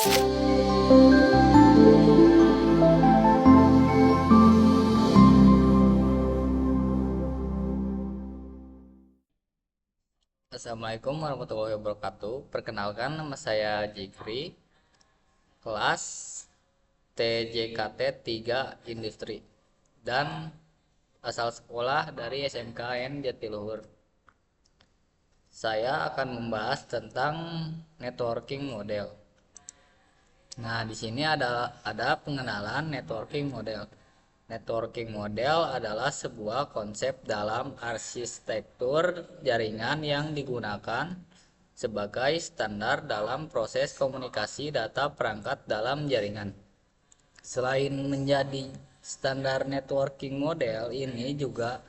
Assalamualaikum warahmatullahi wabarakatuh. Perkenalkan, nama saya Jikri, kelas TJKT 3 Industri, dan asal sekolah dari SMKN Jatiluhur. Saya akan membahas tentang networking model. Nah, di sini ada pengenalan networking model. Networking model adalah sebuah konsep dalam arsitektur jaringan yang digunakan sebagai standar dalam proses komunikasi data perangkat dalam jaringan. Selain menjadi standar networking model, ini juga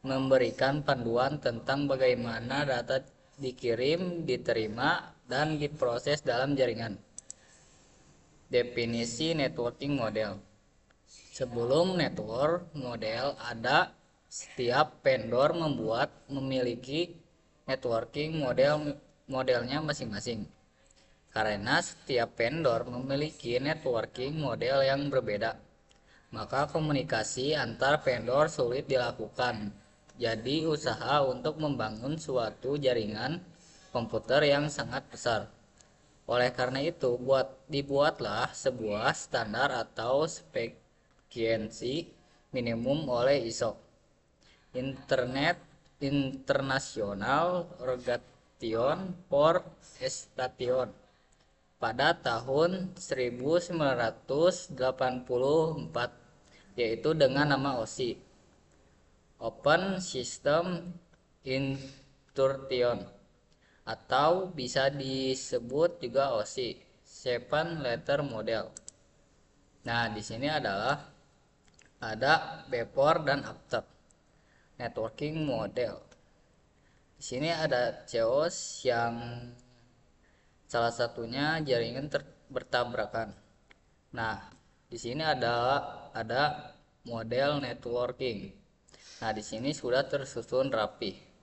memberikan panduan tentang bagaimana data dikirim, diterima, dan diproses dalam jaringan. Definisi networking model. Sebelum network model ada, setiap vendor memiliki networking modelnya masing-masing. Karena setiap vendor memiliki networking model yang berbeda, maka komunikasi antar vendor sulit dilakukan. Jadi usaha untuk membangun suatu jaringan komputer yang sangat besar. Oleh karena itu, dibuatlah sebuah standar atau spesifikasi minimum oleh ISO, Internet International Organization for Station, pada tahun 1984, yaitu dengan nama OSI, Open System Instruction, atau bisa disebut juga OSI, Seven Letter Model. Nah, di sini ada before dan after networking model. Di sini ada chaos, yang salah satunya jaringan bertabrakan. Nah, di sini ada model networking. Nah, di sini sudah tersusun rapi.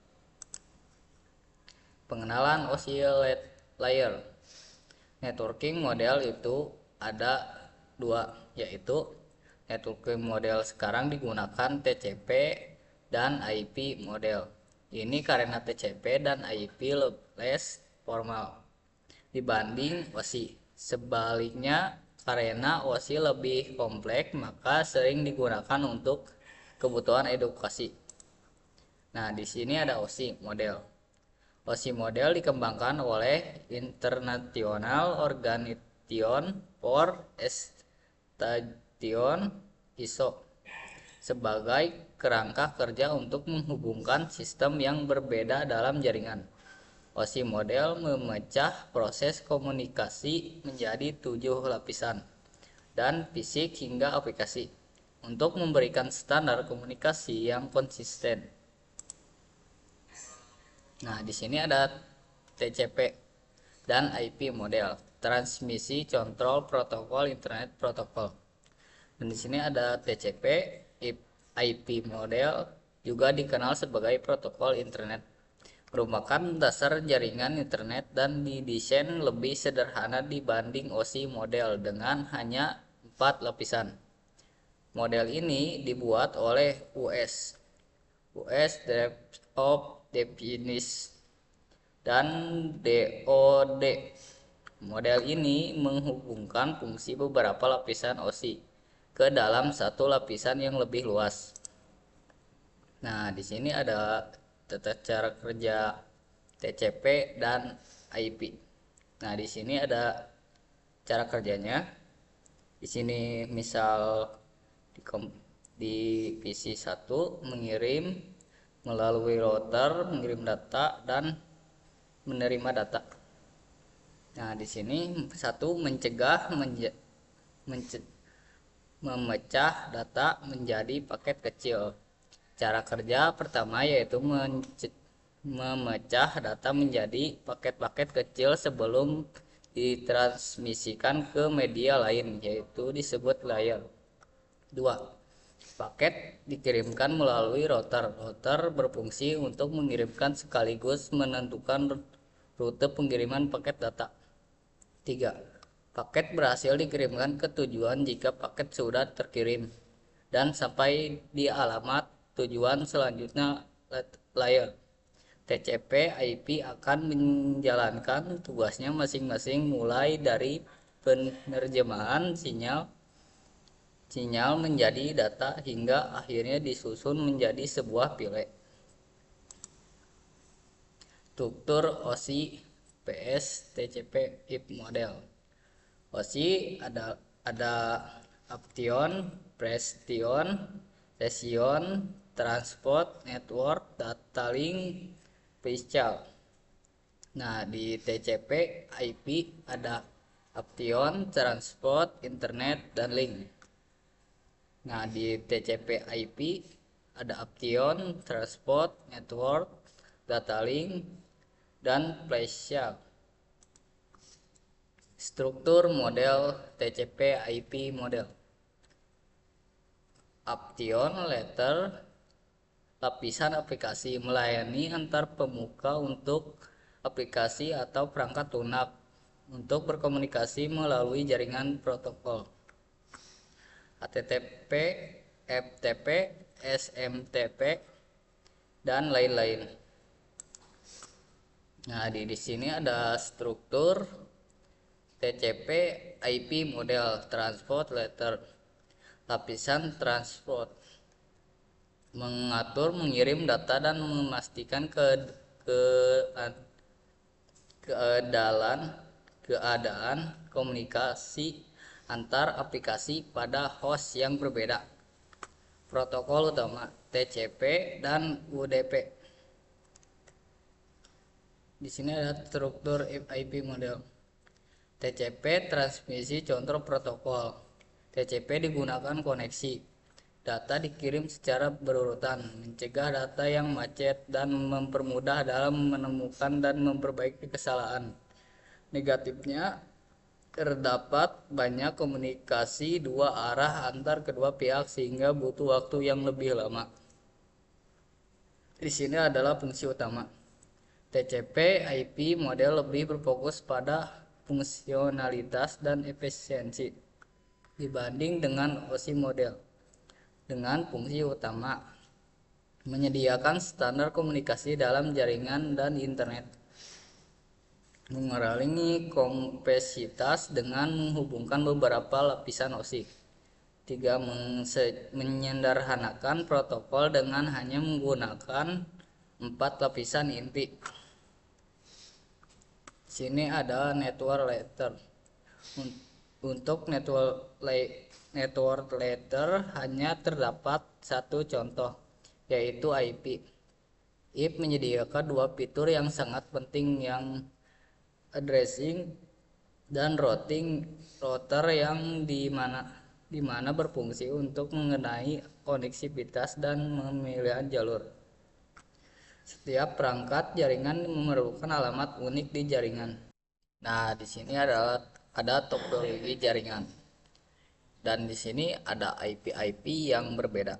Pengenalan oscillator layer. Networking model itu ada dua, yaitu networking model sekarang digunakan TCP dan IP model. Ini karena TCP dan IP less formal dibanding OSI. Sebaliknya, karena OSI lebih kompleks, maka sering digunakan untuk kebutuhan edukasi. Nah, di sini ada OSI model. OSI model dikembangkan oleh International Organization for Station ISO sebagai kerangka kerja untuk menghubungkan sistem yang berbeda dalam jaringan. OSI model memecah proses komunikasi menjadi 7 lapisan dan fisik hingga aplikasi untuk memberikan standar komunikasi yang konsisten. Nah, di sini ada TCP dan IP model, transmisi control protokol internet protokol. Dan di sini ada TCP, IP model, juga dikenal sebagai protokol internet, merupakan dasar jaringan internet dan didesain lebih sederhana dibanding OSI model dengan hanya 4 lapisan. Model ini dibuat oleh US Draft of Definition dan DOD. Model ini menghubungkan fungsi beberapa lapisan OSI ke dalam satu lapisan yang lebih luas. Nah, di sini ada tata cara kerja TCP dan IP. Nah, di sini ada cara kerjanya. Di sini misal di PC1 mengirim melalui router, mengirim data dan menerima data. Nah, di sini satu mencegah memecah data menjadi paket kecil. Cara kerja pertama yaitu memecah data menjadi paket-paket kecil sebelum ditransmisikan ke media lain, yaitu disebut layer. 2. Paket dikirimkan melalui router. Router berfungsi untuk mengirimkan sekaligus menentukan rute pengiriman paket data. 3. Paket berhasil dikirimkan ke tujuan jika paket sudah terkirim dan sampai di alamat tujuan selanjutnya layer. TCP/IP akan menjalankan tugasnya masing-masing mulai dari penerjemahan sinyal menjadi data hingga akhirnya disusun menjadi sebuah file. Struktur OSI PS TCP IP model. OSI ada Option, Pression, Session, Transport, Network, Data Link, Physical. Nah, di TCP IP ada Option, Transport, Internet, dan Link. Nah, di TCP IP ada Option, Transport, Network, Data Link, dan Physical. Struktur model TCP IP model. Option letter lapisan aplikasi melayani antar pemuka untuk aplikasi atau perangkat lunak untuk berkomunikasi melalui jaringan protokol HTTP, FTP, SMTP, dan lain-lain. Nah, di sini ada struktur TCP IP model transport letter. Lapisan transport mengatur mengirim data dan memastikan keadaan komunikasi antar aplikasi pada host yang berbeda. Protokol utama TCP dan UDP. Di sini ada struktur IP model. TCP transmisi contoh protokol. TCP digunakan koneksi. Data dikirim secara berurutan, mencegah data yang macet dan mempermudah dalam menemukan dan memperbaiki kesalahan. Negatifnya, terdapat banyak komunikasi dua arah antar kedua pihak sehingga butuh waktu yang lebih lama. Di sini adalah fungsi utama. TCP IP model lebih berfokus pada fungsionalitas dan efisiensi dibanding dengan OSI model. Dengan fungsi utama menyediakan standar komunikasi dalam jaringan dan internet, mengurangi kompleksitas dengan menghubungkan beberapa lapisan OSI. 3. Menyederhanakan protokol dengan hanya menggunakan 4 lapisan inti. Sini ada network layer. Untuk network layer hanya terdapat satu contoh, yaitu IP. IP menyediakan dua fitur yang sangat penting, yang addressing dan router yang dimana berfungsi untuk mengenai koneksivitas dan pemilihan jalur. Setiap perangkat jaringan memerlukan alamat unik di jaringan. Nah, di sini ada topologi jaringan. Dan di sini ada IP yang berbeda.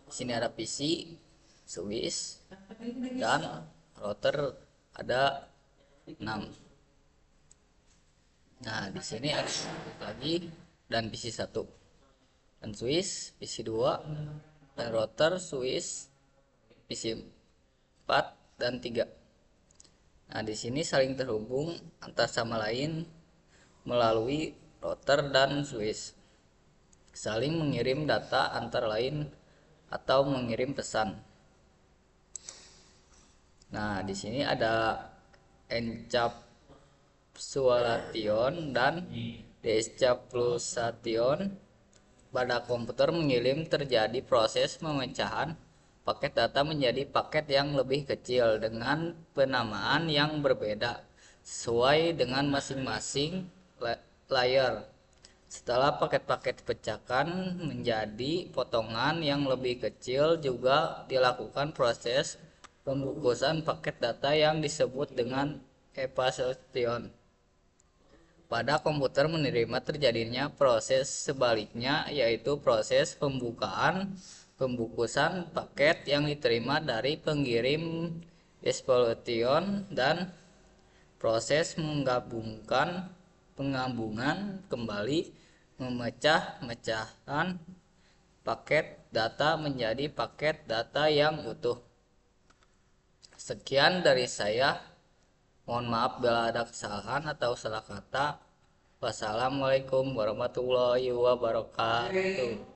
Di sini ada PC, switch, dan router ada 6. Nah, di sini ada lagi dan PC 1. Dan switch PC 2, dan router switch PC 4 dan 3. Nah, di sini saling terhubung antar sama lain melalui router dan switch. Saling mengirim data antar lain atau mengirim pesan. Nah, di sini ada encapsulation dan decapsulation. Pada komputer mengirim terjadi proses pemecahan paket data menjadi paket yang lebih kecil dengan penamaan yang berbeda sesuai dengan masing-masing layer. Setelah paket-paket pecahkan menjadi potongan yang lebih kecil, juga dilakukan proses pembungkusan paket data yang disebut dengan encapsulation. Pada komputer menerima terjadinya proses sebaliknya, yaitu proses pembungkusan paket yang diterima dari pengirim decapsulation dan proses menggabungkan penggabungan kembali, memecah-mecahan paket data menjadi paket data yang utuh. Sekian dari saya. Mohon maaf bila ada kesalahan atau salah kata. Wassalamualaikum warahmatullahi wabarakatuh.